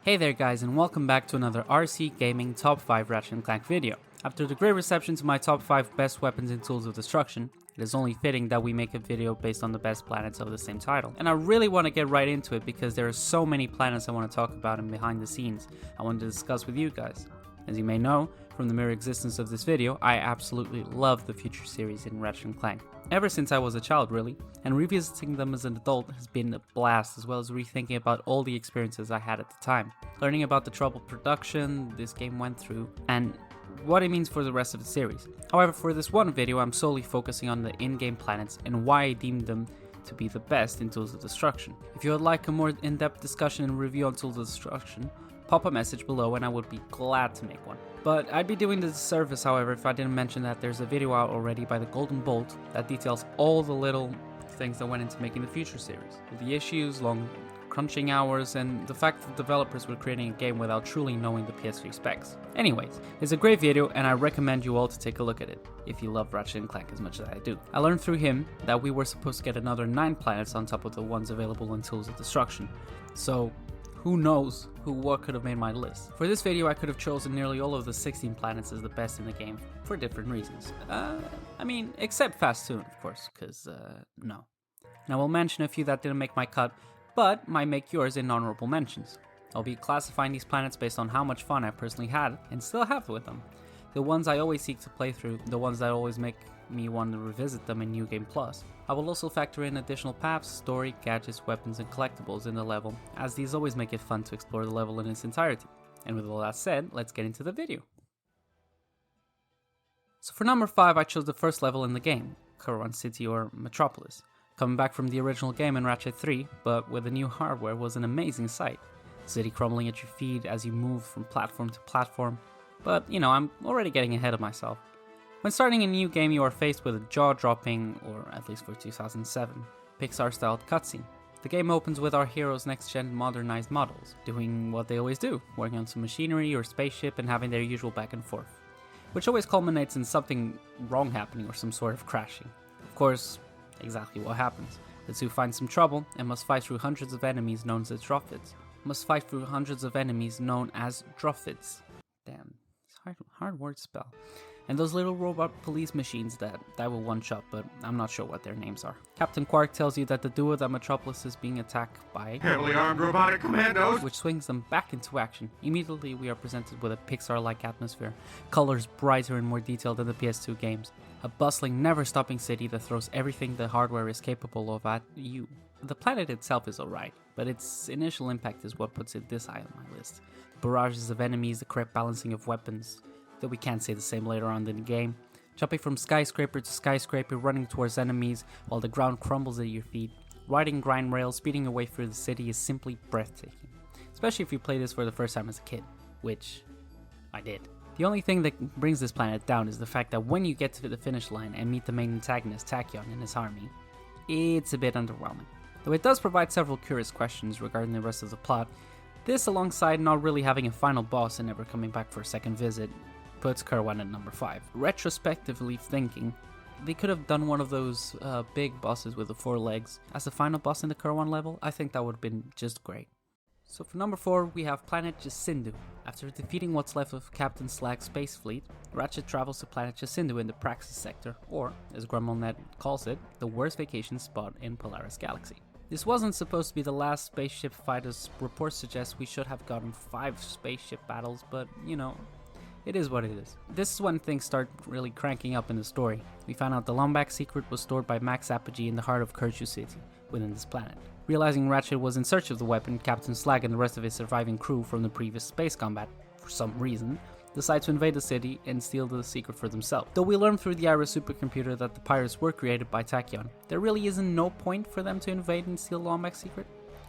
Hey there guys, and welcome back to another RC Gaming Top 5 Ratchet and Clank video. After the great reception to my top 5 best weapons and tools of destruction, it is only fitting that we make a video based on the best planets of the same title. And I really want to get right into it because there are so many planets I want to talk about and behind the scenes I want to discuss with you guys. As you may know, from the mere existence of this video, I absolutely love the future series in Ratchet and Clank. Ever since I was a child really, and revisiting them as an adult has been a blast, as well as rethinking about all the experiences I had at the time. Learning about the troubled production this game went through, and what it means for the rest of the series. However, for this one video I'm solely focusing on the in-game planets and why I deem them to be the best in Tools of Destruction. If you would like a more in-depth discussion and review on Tools of Destruction, pop a message below and I would be glad to make one. But I'd be doing this a disservice, however, if I didn't mention that there's a video out already by the Golden Bolt that details all the little things that went into making the future series. The issues, long crunching hours, and the fact that developers were creating a game without truly knowing the PS3 specs. Anyways, it's a great video and I recommend you all to take a look at it, if you love Ratchet and Clank as much as I do. I learned through him that we were supposed to get another 9 planets on top of the ones available in Tools of Destruction. So, who knows what could have made my list. For this video I could have chosen nearly all of the 16 planets as the best in the game, for different reasons. Except Fast Tune, of course, because, no. And I will mention a few that didn't make my cut, but might make yours in honorable mentions. I'll be classifying these planets based on how much fun I personally had, and still have with them. The ones I always seek to play through, the ones that always make me want to revisit them in New Game Plus. I will also factor in additional paths, story, gadgets, weapons, and collectibles in the level, as these always make it fun to explore the level in its entirety. And with all that said, let's get into the video. So for number 5 I chose the first level in the game, Kerwan City or Metropolis. Coming back from the original game in Ratchet 3, but with the new hardware, was an amazing sight. The city crumbling at your feet as you move from platform to platform, but I'm already getting ahead of myself. When starting a new game you are faced with a jaw-dropping, or at least for 2007, Pixar-styled cutscene. The game opens with our heroes' next-gen modernized models, doing what they always do, working on some machinery or spaceship and having their usual back and forth, which always culminates in something wrong happening or some sort of crashing. Of course, exactly what happens. The two find some trouble and must fight through hundreds of enemies known as Drophids. Damn, it's hard word to spell. And those little robot police machines that will one-shot, but I'm not sure what their names are. Captain Quark tells you that the duo that Metropolis is being attacked by heavily armed robotic commandos, which swings them back into action. Immediately we are presented with a Pixar-like atmosphere, colors brighter and more detailed than the PS2 games, a bustling, never-stopping city that throws everything the hardware is capable of at you. The planet itself is alright, but its initial impact is what puts it this high on my list. The barrages of enemies, the correct balancing of weapons, though we can't say the same later on in the game. Jumping from skyscraper to skyscraper, running towards enemies while the ground crumbles at your feet. Riding grind rails, speeding away through the city is simply breathtaking. Especially if you play this for the first time as a kid, which I did. The only thing that brings this planet down is the fact that when you get to the finish line and meet the main antagonist Tachyon and his army, it's a bit underwhelming. Though it does provide several curious questions regarding the rest of the plot, this alongside not really having a final boss and never coming back for a second visit, puts Kerwan at number 5. Retrospectively thinking, they could have done one of those big bosses with the 4 legs as the final boss in the Kerwan level. I think that would have been just great. So for number 4 we have planet Jasindu. After defeating what's left of Captain Slag's space fleet, Ratchet travels to planet Jasindu in the Praxis sector, or as GrummelNet calls it, the worst vacation spot in Polaris Galaxy. This wasn't supposed to be the last spaceship fight, as reports suggest we should have gotten 5 spaceship battles, but it is what it is. This is when things start really cranking up in the story. We found out the Lombax secret was stored by Max Apogee in the heart of Kerchu City, within this planet. Realizing Ratchet was in search of the weapon, Captain Slag and the rest of his surviving crew from the previous space combat, for some reason, decide to invade the city and steal the secret for themselves. Though we learn through the Iris supercomputer that the pirates were created by Tachyon, there really isn't no point for them to invade and steal the Lombax secret,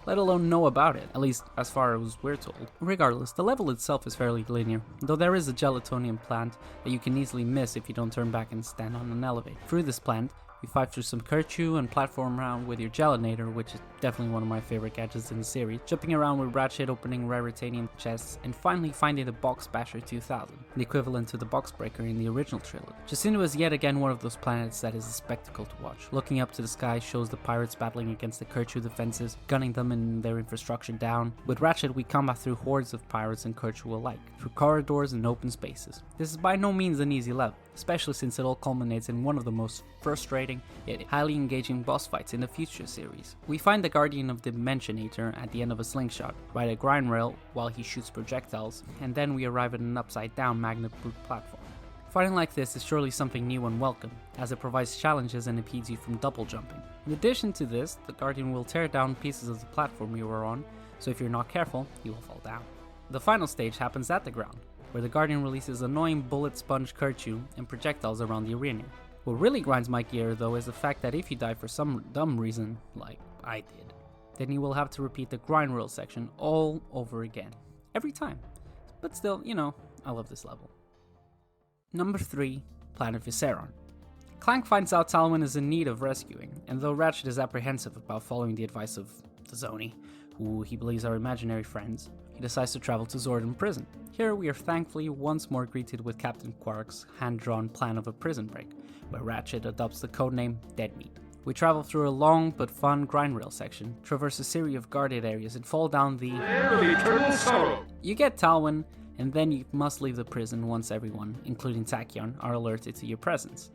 let alone know about it, at least as far as we're told. Regardless, the level itself is fairly linear, though there is a gelatonium plant that you can easily miss if you don't turn back and stand on an elevator. Through this plant, You fight through some Kerchu and platform around with your Gelinator, which is definitely one of my favorite gadgets in the series, jumping around with Ratchet, opening raritanium chests, and finally finding the Box Basher 2000, the equivalent to the Box Breaker in the original trilogy. Jasindu is yet again one of those planets that is a spectacle to watch. Looking up to the sky shows the pirates battling against the Kerchu defenses, gunning them and their infrastructure down. With Ratchet, we combat through hordes of pirates and Kerchu alike, through corridors and open spaces. This is by no means an easy level, especially since it all culminates in one of the most frustrating yet highly engaging boss fights in the future series. We find the Guardian of the Mentionator at the end of a slingshot, ride a grind rail while he shoots projectiles, and then we arrive at an upside down magnet boot platform. Fighting like this is surely something new and welcome, as it provides challenges and impedes you from double jumping. In addition to this, the Guardian will tear down pieces of the platform you are on, so if you're not careful, you will fall down. The final stage happens at the ground, where the Guardian releases annoying bullet sponge Kerchu and projectiles around the arena. What really grinds my gear though is the fact that if you die for some dumb reason, like I did, then you will have to repeat the grind rail section all over again. Every time. But still, I love this level. Number 3, Planet Viceron. Clank finds out Talwyn is in need of rescuing, and though Ratchet is apprehensive about following the advice of the Zoni, who he believes are imaginary friends, he decides to travel to Zoordom prison. Here we are thankfully once more greeted with Captain Quark's hand-drawn plan of a prison break, where Ratchet adopts the codename Deadmeat. We travel through a long but fun grind rail section, traverse a series of guarded areas, and fall down the Eternal Sorrow. You get Talwyn, and then you must leave the prison once everyone, including Tachyon, are alerted to your presence.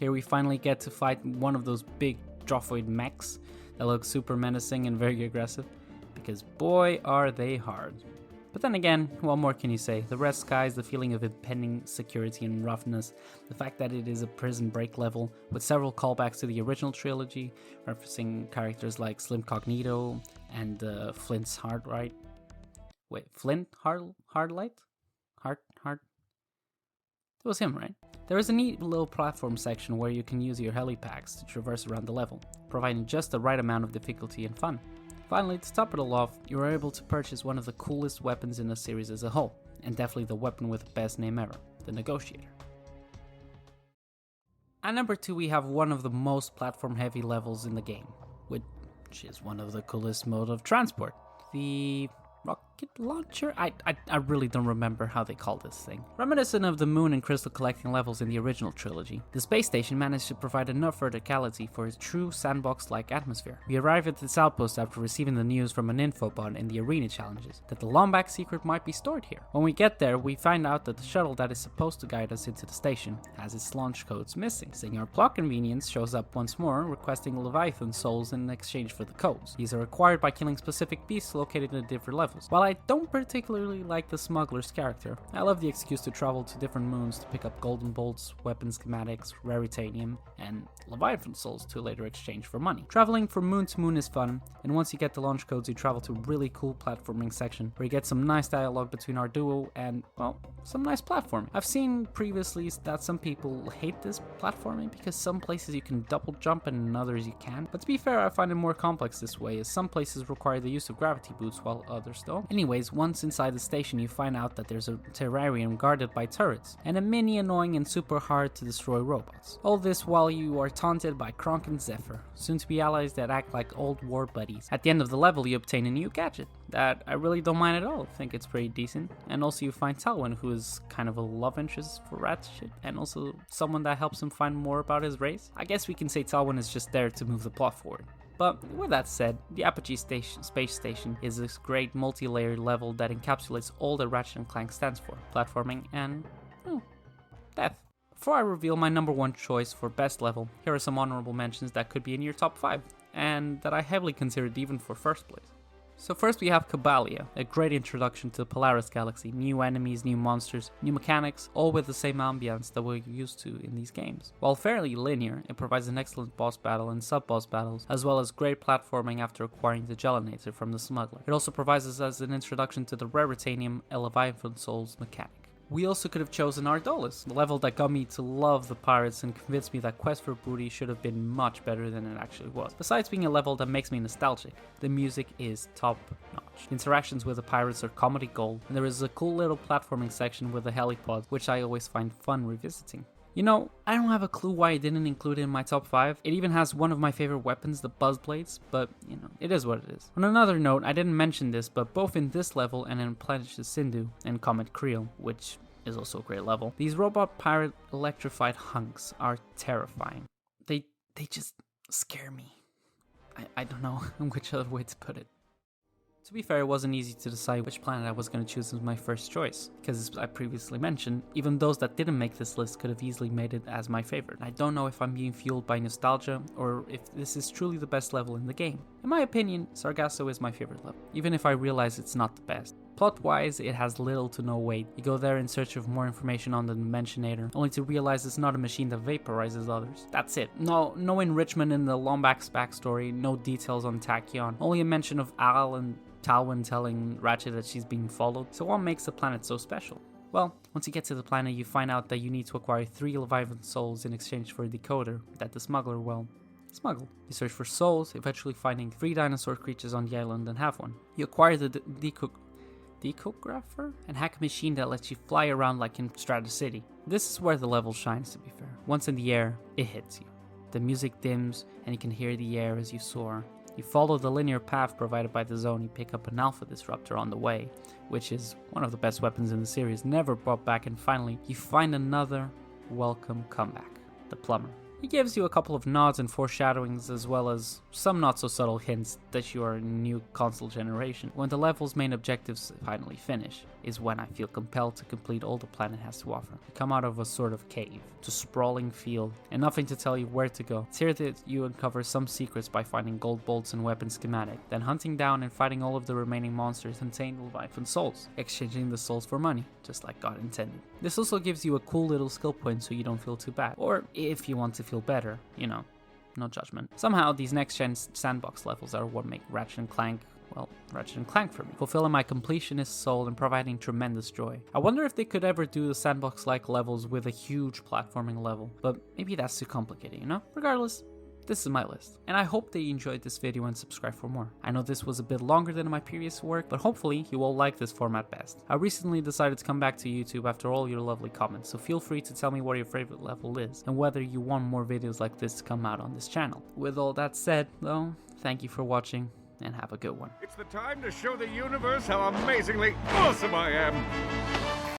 Here we finally get to fight one of those big Drophoid mechs that look super menacing and very aggressive, because boy are they hard. But then again, what more can you say? The red skies, the feeling of impending security and roughness, the fact that it is a prison break level with several callbacks to the original trilogy, referencing characters like Slim Cognito and Flint's Hardlight. Wait, Flint Hardlight? Hard? It was him, right? There is a neat little platform section where you can use your helipacks to traverse around the level, providing just the right amount of difficulty and fun. Finally, to top it all off, you are able to purchase one of the coolest weapons in the series as a whole, and definitely the weapon with the best name ever, the Negotiator. At number 2 we have one of the most platform heavy levels in the game, which is one of the coolest mode of transport, the rocket launcher? I really don't remember how they call this thing. Reminiscent of the moon and crystal collecting levels in the original trilogy, the space station managed to provide enough verticality for a true sandbox-like atmosphere. We arrive at this outpost after receiving the news from an infobot in the arena challenges that the Lombax secret might be stored here. When we get there, we find out that the shuttle that is supposed to guide us into the station has its launch codes missing. Senor Plot Convenience shows up once more, requesting Leviathan souls in exchange for the codes. These are acquired by killing specific beasts located in different levels. While I don't particularly like the smuggler's character, I love the excuse to travel to different moons to pick up golden bolts, weapon schematics, raritanium, and Leviathan souls to later exchange for money. Traveling from moon to moon is fun, and once you get the launch codes you travel to a really cool platforming section where you get some nice dialogue between our duo and, well, some nice platforming. I've seen previously that some people hate this platforming because some places you can double jump and in others you can't, but to be fair I find it more complex this way, as some places require the use of gravity boots while others don't. Anyways, once inside the station you find out that there's a terrarium guarded by turrets, and a many annoying and super hard to destroy robots. All this while you are taunted by Kronk and Zephyr, soon to be allies that act like old war buddies. At the end of the level you obtain a new gadget that I really don't mind at all, I think it's pretty decent, and also you find Talwyn, who is kind of a love interest for Ratchet, and also someone that helps him find more about his race. I guess we can say Talwyn is just there to move the plot forward. But with that said, the Apogee space station is this great multi-layered level that encapsulates all that Ratchet and Clank stands for, platforming and, death. Before I reveal my number 1 choice for best level, here are some honorable mentions that could be in your top 5, and that I heavily considered even for first place. So first we have Cabalia, a great introduction to the Polaris Galaxy, new enemies, new monsters, new mechanics, all with the same ambience that we're used to in these games. While fairly linear, it provides an excellent boss battle and sub-boss battles, as well as great platforming after acquiring the Gelinator from the smuggler. It also provides us as an introduction to the Raritanium Leviathan Souls mechanic. We also could have chosen Ardolis, the level that got me to love the pirates and convinced me that Quest for Booty should have been much better than it actually was. Besides being a level that makes me nostalgic, the music is top notch. Interactions with the pirates are comedy gold, and there is a cool little platforming section with a helipod, which I always find fun revisiting. You know, I don't have a clue why I didn't include it in my top 5. It even has one of my favorite weapons, the buzz blades, but you know, it is what it is. On another note, I didn't mention this, but both in this level and in Planet Jasindu and Comet Creel, which is also a great level, these robot pirate electrified hunks are terrifying. They just scare me. I don't know which other way to put it. To be fair, it wasn't easy to decide which planet I was going to choose as my first choice, because as I previously mentioned, even those that didn't make this list could have easily made it as my favorite. I don't know if I'm being fueled by nostalgia, or if this is truly the best level in the game. In my opinion, Sargasso is my favorite level, even if I realize it's not the best. Plot-wise, it has little to no weight. You go there in search of more information on the Dimensionator, only to realize it's not a machine that vaporizes others. That's it. No enrichment in the Lombax backstory, no details on Tachyon, only a mention of Al and Talwyn telling Ratchet that she's being followed. So what makes the planet so special? Well, once you get to the planet, you find out that you need to acquire 3 Leviathan souls in exchange for a decoder that the smuggler will smuggle. You search for souls, eventually finding 3 dinosaur creatures on the island and have one. You acquire the decographer and hack a machine that lets you fly around like in Strata City. This is where the level shines, to be fair. Once in the air, it hits you. The music dims and you can hear the air as you soar. You follow the linear path provided by the zone, you pick up an alpha disruptor on the way, which is one of the best weapons in the series, never brought back, and finally, you find another welcome comeback, the plumber. He gives you a couple of nods and foreshadowings, as well as some not so subtle hints that you are in a new console generation. When the level's main objectives finally finish, is when I feel compelled to complete all the planet has to offer. You come out of a sort of cave, to sprawling field, and nothing to tell you where to go. It's here that you uncover some secrets by finding gold bolts and weapon schematic, then hunting down and fighting all of the remaining monsters contained Leviathan souls, exchanging the souls for money, just like God intended. This also gives you a cool little skill point so you don't feel too bad, or if you want to feel better, you know, no judgment. Somehow these next gen sandbox levels are what make Ratchet and Clank, well, Ratchet and Clank for me, fulfilling my completionist soul and providing tremendous joy. I wonder if they could ever do the sandbox-like levels with a huge platforming level, but maybe that's too complicated, you know? Regardless, this is my list, and I hope that you enjoyed this video and subscribe for more. I know this was a bit longer than my previous work, but hopefully you all like this format best. I recently decided to come back to YouTube after all your lovely comments, so feel free to tell me what your favorite level is, and whether you want more videos like this to come out on this channel. With all that said, though, thank you for watching, and have a good one. It's the time to show the universe how amazingly awesome I am.